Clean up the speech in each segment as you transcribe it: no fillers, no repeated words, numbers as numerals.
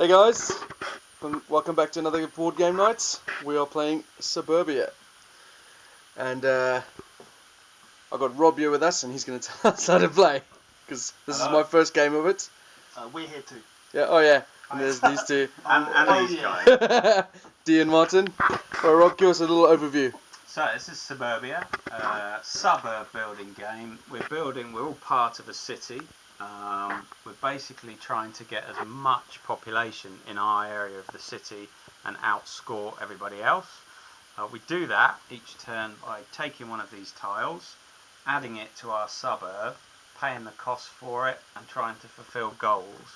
Hey guys, welcome back to another board game night. We are playing Suburbia, and I got Rob here with us, and he's going to tell us how to play because this is my first game of it. We're here too. Yeah, oh yeah, and there's these two, and these guys. Dee and Martin. Well, Rob, give us a little overview. So this is Suburbia, suburb building game. We're all part of a city. We're basically trying to get as much population in our area of the city and outscore everybody else. We do that each turn by taking one of these tiles, adding it to our suburb, paying the cost for it, and trying to fulfill goals.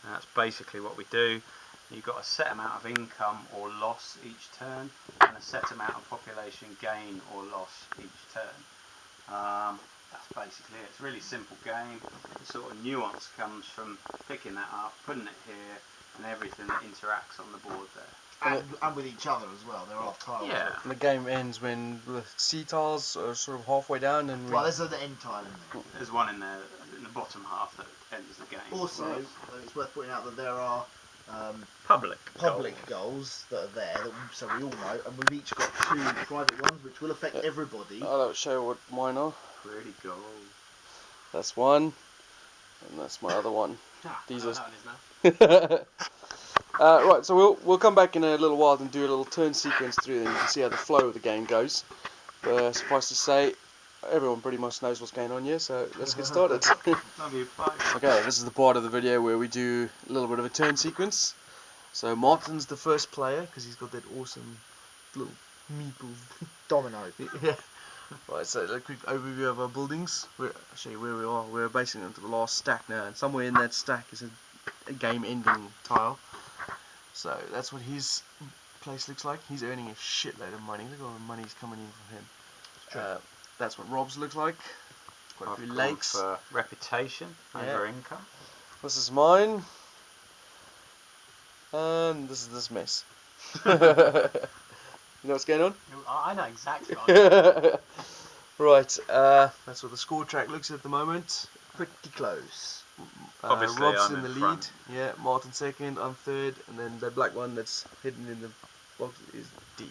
And that's basically what we do. You've got a set amount of income or loss each turn, and a set amount of population gain or loss each turn. That's basically it. It's a really simple game. The sort of nuance comes from picking that up, putting it here, and everything that interacts on the board there. And with each other as well. There are tiles. Yeah. And the game ends when the C tiles are sort of halfway down, and well, there's an end tile in there. There's one in there in the bottom half that ends the game. Also, it's worth pointing out that there are public goals that are there, so we all know, and we've each got two private ones which will affect everybody. I'll show you what mine are. Pretty goals. That's one, and that's my other one. These are. Right, so we'll come back in a little while and do a little turn sequence through, and you can see how the flow of the game goes. But suffice to say, everyone pretty much knows what's going on here, so let's get started. Love you. Bye. Okay, this is the part of the video where we do a little bit of a turn sequence. So Martin's the first player because he's got that awesome little meeple Domino. Yeah. Right, so a quick overview of our buildings. I'll show you where we are. We're basically onto the last stack now, and somewhere in that stack is a game-ending tile. So that's what his place looks like. He's earning a shitload of money. Look at all the money's coming in from him. That's what Rob's looks like. Quite a few lakes. For reputation over income. This is mine. And this is this mess. You know what's going on? I know exactly what I'm doing. Right, that's what the score track looks at the moment. Pretty close. Obviously, Rob's I'm in the lead. front. Yeah, Martin second, I'm third, and then the black one that's hidden in the box is D.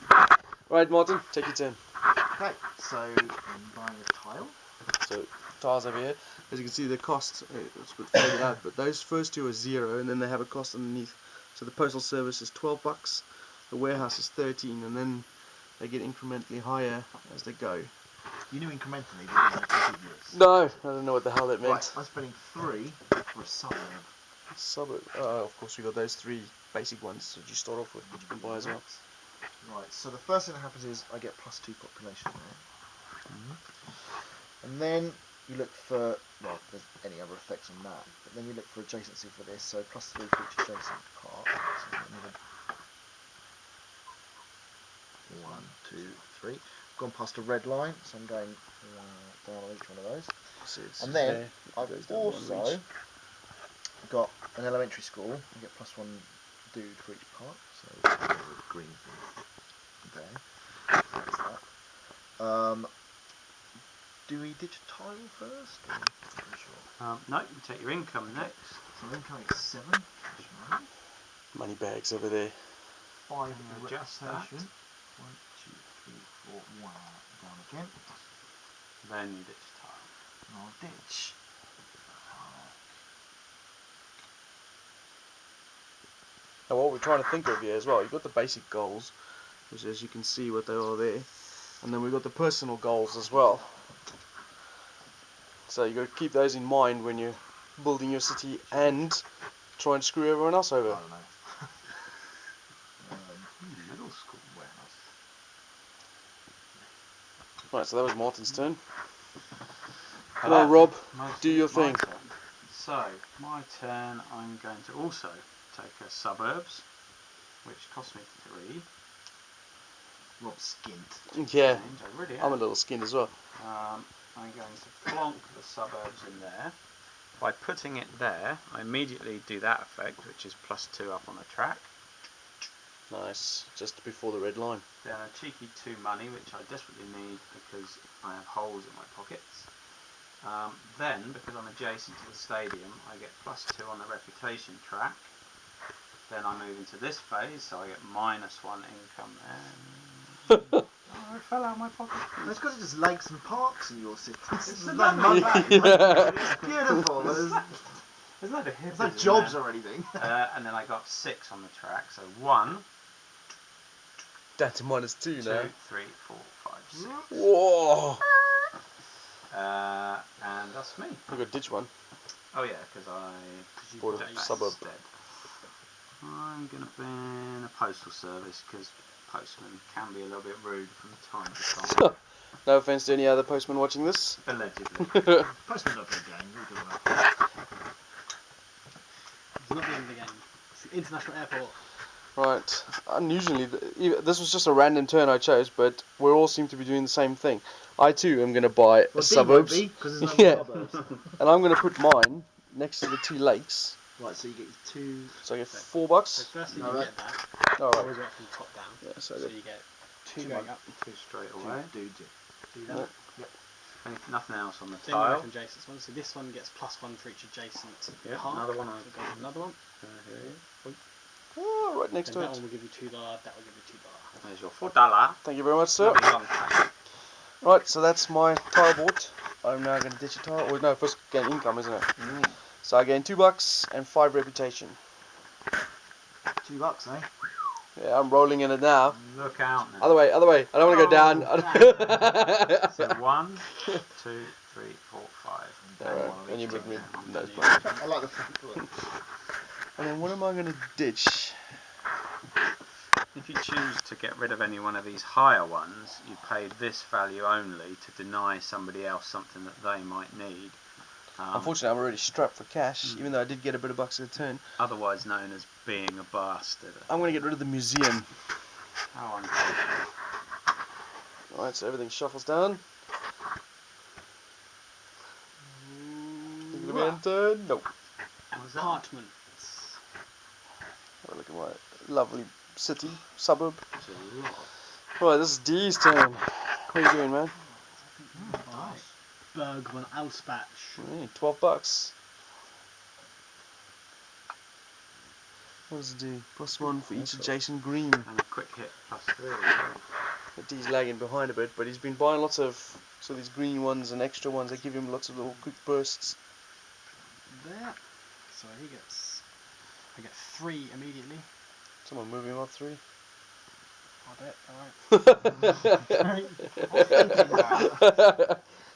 Right, Martin, take your turn. Okay, so I'm buying a tile. So, tiles over here. As you can see, the cost, it's a bit faded out, but those first two are 0, and then they have a cost underneath. So the postal service is $12, the warehouse is 13, and then they get incrementally higher as they go. You knew incrementally, but you know contiguous. No, I don't know what the hell that meant. Right, I'm spending 3 for a suburb. Suburb. Of course, we got those 3 basic ones that you start off with, which you can buy as well. Right, so the first thing that happens is I get +2 population there. And then you look for, well, there's any other effects on that, but then you look for adjacency for this, so +3 for each adjacent part. So 1, 2, 3. Gone past a red line, so I'm going down on each one of those. And then I've also got an elementary school. I get +1 dude for each part, so the green thing there. That's that. Do we ditch a tile first? Or not sure. No, you take your income next. So income is 7. Money bags over there. 5 And for adjust that. reputation. 1, 2, 3, 4, 1. Down again. Then you ditch tile. And I'll ditch. Now what we're trying to think of here as well, you've got the basic goals, which as you can see what they are there, and then we've got the personal goals as well. So you've got to keep those in mind when you're building your city and try and screw everyone else over. I don't know. Middle school warehouse. Right, so that was Martin's turn. Come on, Rob, do your thing. Turn. So, my turn, I'm going to also take a suburbs, which cost me 3. Rob's skint. Yeah, I really I'm am. a little skinned as well. I'm going to plonk the suburbs in there. By putting it there, I immediately do that effect, which is +2 up on the track. Nice, just before the red line. Then a cheeky 2 money, which I desperately need because I have holes in my pockets. Then, because I'm adjacent to the stadium, I get +2 on the reputation track. Then I move into this phase, so I get -1 income there. Oh, it fell out of my pocket. That's because it's just lakes and parks in your city. It's no lovely. mud back. It's beautiful. There's no hippies. There's no jobs or anything. And then I got 6 on the track, so 1, Down to -2 2, now. 3, 4, 5, 6. Whoa! And that's me. You got ditch one. Oh yeah, because you Bought put a that suburb. instead. I'm going to ban a postal service because postmen can be a little bit rude from time to time. No offense to any other postman watching this. Allegedly. Postman don't play game. We'll do that. It's not the end of the game. It's the international airport. Right. Unusually, this was just a random turn I chose, but we all seem to be doing the same thing. I too am going to buy a suburbs. Because there's no Yeah. suburbs. And I'm going to put mine next to the 2 lakes. Right, so you get 2. So I get So $4. firstly No, you that- get that. Alright. Always work from the top down. Yeah, so So I you get 2 Two going more. up. 2 straight away. Dude. Do that. Yeah. Nothing else on the Then you go tile. from adjacent one. So this one gets +1 for each adjacent Yeah, park. another one. So it goes with another one. Oh, right next And to that it. one will give you $2. That will give you $2. There's your $4. Thank you very much, sir. Lovely long cash. Right, so that's my tile bought. I'm now going to ditch a tile. Or no, first gain income, isn't it? So I gain $2 and 5 reputation. $2, eh? Yeah, I'm rolling in it now. Look out now. Other way. I don't want to go down. So 1, 2, 3, 4, 5. Alright, and you make me those Yeah. I like the front foot. And then what am I going to ditch? If you choose to get rid of any one of these higher ones, you pay this value only to deny somebody else something that they might need. Unfortunately, I'm already strapped for cash, even though I did get a bit of bucks a turn. Otherwise known as being a bastard. I'm going to get rid of the museum. How unfortunate. Alright, so everything shuffles down. Think it'll be end turn? Nope. Apartments. Have a look at my lovely city, suburb. It's a lot. Right, this is D's turn. What are you doing, man? Bergman Alspatch. Hey, $12. What does it do? +1 for each adjacent green. And a quick hit +3 as well. D's lagging behind a bit, but he's been buying lots of these green ones and extra ones. They give him lots of little quick bursts. There. So I get 3 immediately. Someone move him up 3. I'll do it, alright.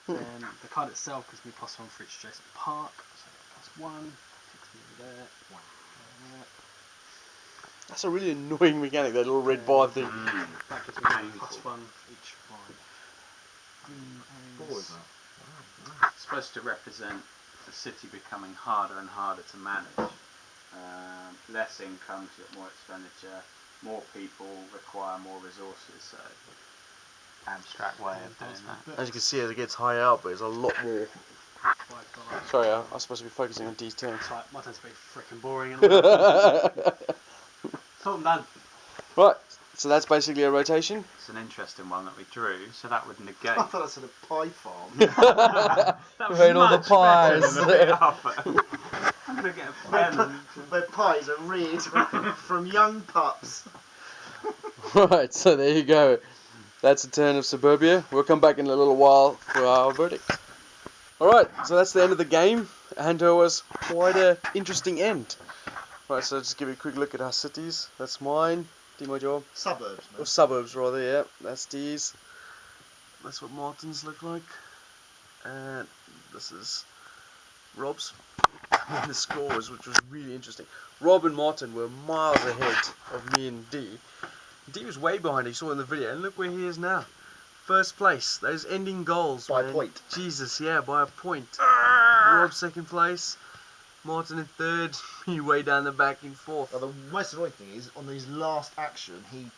Then the card itself gives me +1 for each adjacent park. So I get +1. Takes me over there. 1 there. That's a really annoying mechanic, that little red bar thing. That gives me +1 for each one. Green areas. It's supposed to represent the city becoming harder and harder to manage. Less income, so you get more expenditure. More people require more resources, so abstract way of doing that. As you can see, as it gets higher up, there's a lot more. $5. Sorry, I was supposed to be focusing on D's turn. It's like, my turn's pretty freaking boring and all that. So I'm done. Right, so that's basically a rotation. It's an interesting one that we drew, so that would negate. I thought I said a pie farm. That was We made all the much better pies. than the bit after. I'm gonna get a pen. Where pies are reared from young pups. Right, so there you go. That's the turn of Suburbia. We'll come back in a little while for our verdict. Alright, so that's the end of the game, and it was quite an interesting end. Right, so just give you a quick look at our cities. That's mine. Do my job. Suburbs, man. Or suburbs, rather, yeah. That's D's. That's what Martin's look like. And this is Rob's. And the scores, which was really interesting. Rob and Martin were miles ahead of me and D. D was way behind, you saw in the video, and look where he is now. First place. Those ending goals, By a man. point. Jesus, yeah, by a point. Rob second place. Martin in third. Me way down the back in fourth. Now, the most annoying thing is, on his last action, he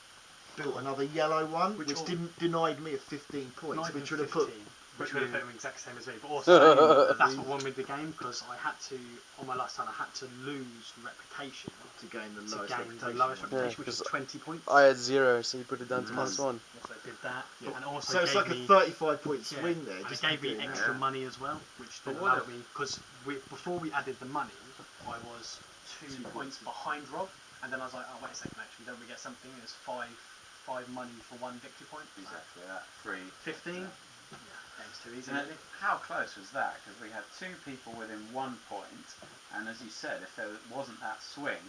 built another yellow one, which denied me of 15 points, which would have put... Which would have put him exactly the same as me, but also that's what won me the game, because I had to, on my last turn, I had to lose reputation to gain the lowest gain reputation. the lowest one. reputation, which is 20 points. I had 0, so you put it down to -1. So I did that, Yeah. and also So it's gave like a me 35 point yeah, swing there. and Just it gave me doing extra that. money as well, which then But what allowed me, because before we added the money, I was 2 points behind Rob. And then I was like, oh wait a second, actually, don't we get something? There's five money for 1 victory point. Exactly that. 3. 15. Yeah. Game's too easy, And really. how close was that? Because we had 2 people within 1 point, and as you said, if there wasn't that swing,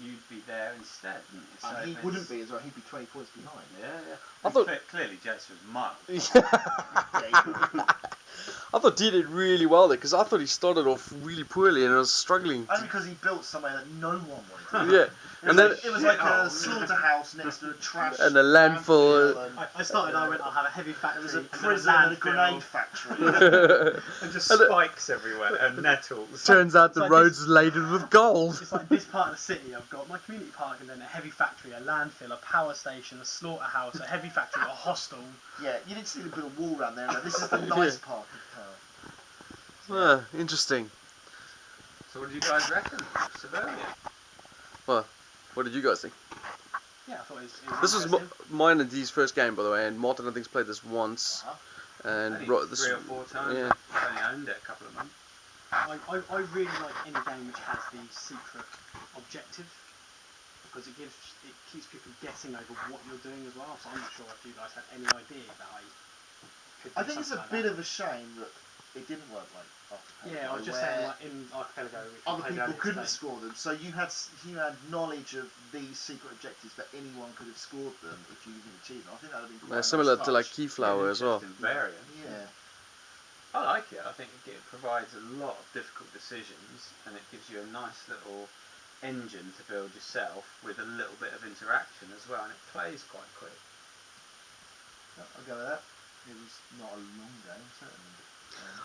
you'd be there instead, wouldn't you? So And he wouldn't be as well. He'd be 20 points behind. Yeah. I thought Clearly, Jace was mild. I thought he did really well there because I thought he started off really poorly and I was struggling. Only because he built somewhere that no one wanted. Yeah, and then It was like a slaughterhouse next to a trash and a landfill. I went, I'll have a heavy factory. There was a and then prison and a landfill, grenade factory. And just And it- spikes everywhere and nettles. Turns out the like road's laden with gold. It's like this part of the city. I've got my community park and then a heavy factory, a landfill, a power station, a slaughterhouse, a heavy factory, a hostel. Yeah, you didn't see them build a wall around there. This is the nice part of town. Interesting. So what did you guys reckon? Suburbia? Well, what did you guys think? Yeah, I thought it was This was interesting. mine and Dee's first game, by the way, and Martin I think's played this once. And Only this 3 or 4 times. yeah. I've only owned it a couple of months. I really like any game which has the secret objective because it keeps people guessing over what you're doing as well. So I'm not sure if you guys had any idea that I could do I think it's a something bit like of a shame that it didn't work like Archipelago. that. Yeah, I was just where saying like in Archipelago, which we other played people earlier couldn't today. score them, so you had knowledge of these secret objectives that anyone could have scored them if you didn't achieve them. I think that would have been quite a similar nice to like touch. Keyflower as well. Interesting variant. Yeah. I like it. I think it provides a lot of difficult decisions, and it gives you a nice little engine to build yourself with a little bit of interaction as well, and it plays quite quick. I'll go with that. It was not a long game, certainly.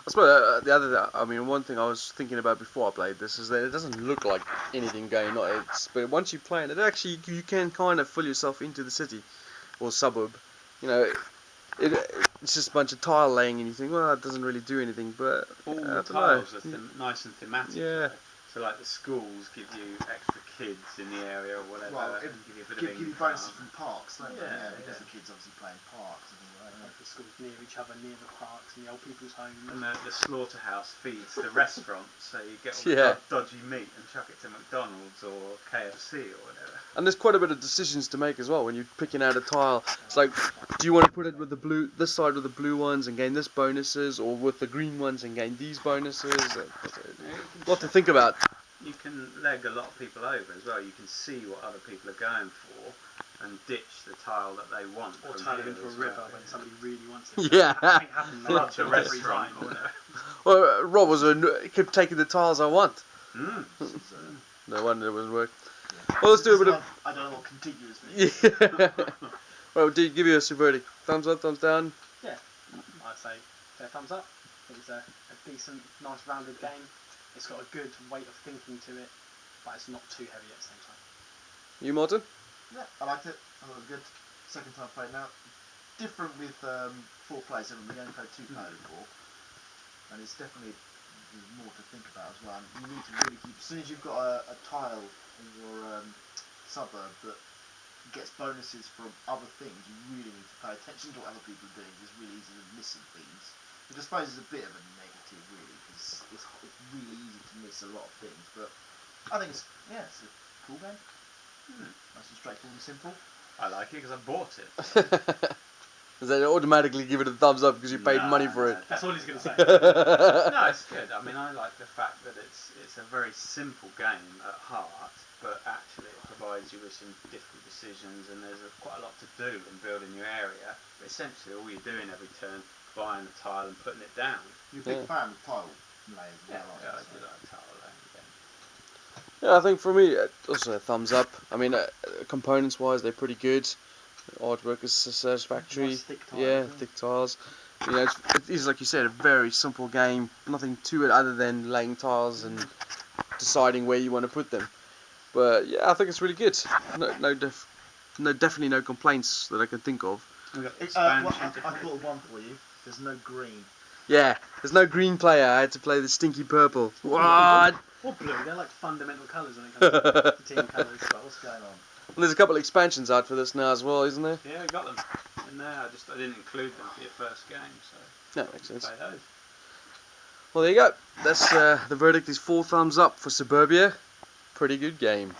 I suppose the other, I mean, one thing I was thinking about before I played this is that it doesn't look like anything going on. But once you play it, actually you can kind of fill yourself into the city or suburb. You know, it's just a bunch of tile laying, and you think, well, it doesn't really do anything. But All I the don't tiles know. are nice and thematic. Yeah. though. So like the schools give you extra kids in the area or whatever, Well, and it give you a bit Give of you income. bonuses from parks, don't they? Yeah, Because yeah. the kids obviously play in parks and things like that. Like the schools near each other, near the parks and the old people's homes. And the slaughterhouse feeds the restaurant, so you get all Yeah. the dodgy meat and chuck it to McDonald's or KFC or whatever. And there's quite a bit of decisions to make as well when you're picking out a tile. It's like, do you want to put it with the blue, this side with the blue ones and gain this bonuses, or with the green ones and gain these bonuses? A lot to think about. You can leg a lot of people over as well. You can see what other people are going for and ditch the tile that they want. Or from turn them here into a as river well. when somebody really wants it. Yeah. That happens Flood the every restaurant time. or whatever. Well, Rob kept taking the tiles I want. Mm. No wonder it wasn't work. Well, let's do a bit of. I don't know what contiguous means. Yeah. Well, do you give you a verdict? Thumbs up, thumbs down. Yeah, I'd say fair thumbs up. I think it's a decent, nice rounded game. It's got a good weight of thinking to it, but it's not too heavy at the same time. You, Martin? Yeah, I liked it. I thought it was good. Second time played now. Different with 4 players, haven't we? We only played 2 players before. And it's definitely more to think about as well. And you need to really keep, as soon as you've got a tile in your suburb that gets bonuses from other things, you really need to pay attention to what other people are doing. It's really easy to miss some things. Which I suppose is a bit of a negative, really, because it's really easy to miss a lot of things. But I think it's a cool game. Nice and straightforward and simple. I like it because I bought it. Does that automatically give it a thumbs up because you paid money for it? That's all he's going to say. No, it's good. I mean, I like the fact that it's a very simple game at heart, but actually it provides you with some difficult decisions, and there's quite a lot to do in building your area. But essentially, all you're doing every turn, buying a tile and putting it down. You're a big fan of tile layers as Yeah, well, I aren't you? do like tile laying again. Yeah, I think for me, also a thumbs up. I mean, components-wise, they're pretty good. Artwork is satisfactory. Nice thick tiles, Yeah, isn't it? thick tiles. You know, it is, like you said, a very simple game. Nothing to it other than laying tiles and deciding where you want to put them. But yeah, I think it's really good. Definitely no complaints that I can think of. We've got I expansion. thought of one for you. There's no green. Yeah, there's no green player. I had to play the stinky purple. What? Or blue, they're like fundamental colours when it comes to team colours. But what's going on? And there's a couple of expansions out for this now as well, isn't there? Yeah, I got them in there. I didn't include them for your first game, so That makes sense. play those. Well, there you go. That's the verdict is 4 thumbs up for Suburbia. Pretty good game.